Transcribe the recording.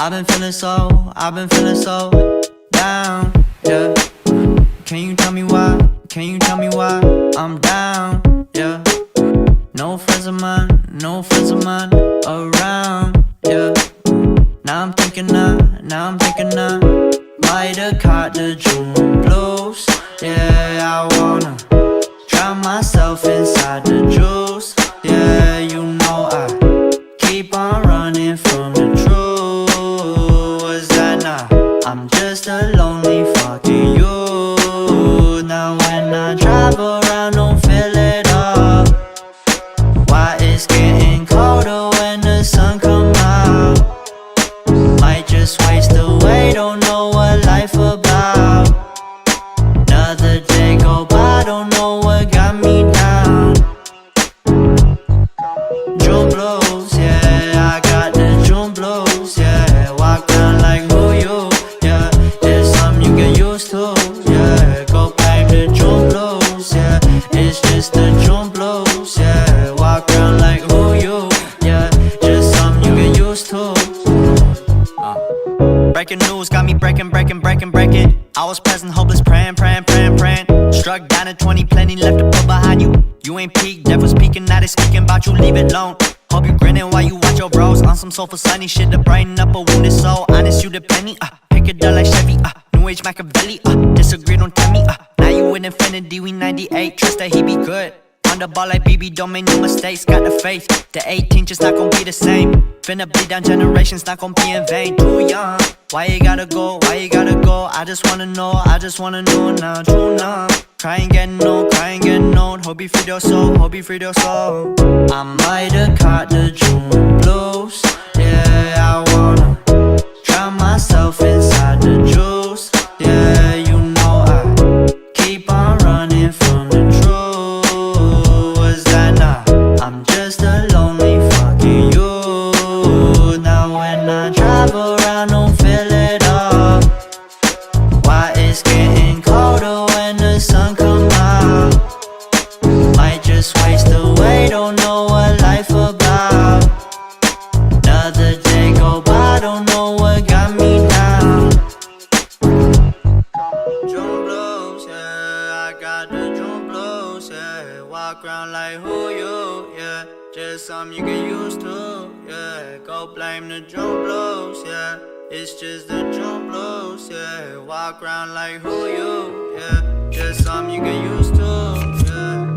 I've been feeling so down, yeah. Can you tell me why? Can you tell me why I'm down, yeah? No friends of mine around, yeah. Now I'm thinking I might have caught the June blues. Yeah, I wanna drown myself inside the juice. Yeah, you know I keep on running from the truth. Was that not? I'm just a lonely fucking youth. Now when I drive around, don't feel it all. Why it's getting colder when the sun come out? Might just waste away, don't know what life about. Another day go by, don't know what got me down. June blues, yeah, I got the June blues, yeah. Walk around like who you, yeah. There's something you get used to, yeah. Go blame the June blues, yeah. It's just the June blues, yeah. Walk around like who you, yeah. Just something you get used to. Breaking news got me breaking. I was present, hopeless, praying. Struck down at 20, plenty left to put behind you. You ain't peaked, never speaking, now they speaking about you, leave it alone. Hope you grinning while you watch your bros on some sofa sunny shit to brighten up a wounded soul. Honest, you the penny, pick it up like Chevy, New Age Machiavelli, disagree, don't tell me, now you in infinity, we 98, trust that he be good. On the ball like BB, don't make no mistakes, got the faith. The 18 just not gon' be the same. Finna bleed down generations, not gon' be in vain. Too young, why you gotta go, I just wanna know now, too numb. Crying getting old, hope you freed your soul, I might have caught the June blues. Yeah, I wanna drown myself inside the juice. Yeah, you know I keep on running from the truth. Was that not? I'm just a lonely fucking youth. Now when I drive around, don't feel it all. Why it's getting colder when the sun come out? Might just waste away, don't know what life about. Another day go by, don't know what got me down. June blues, yeah, I got the June blues, yeah. Walk around like who you, yeah. Just something you get used to, yeah. Go blame the June blues, yeah. It's just the June blues, yeah. Walk around like who you, yeah. Just something you get used to, yeah.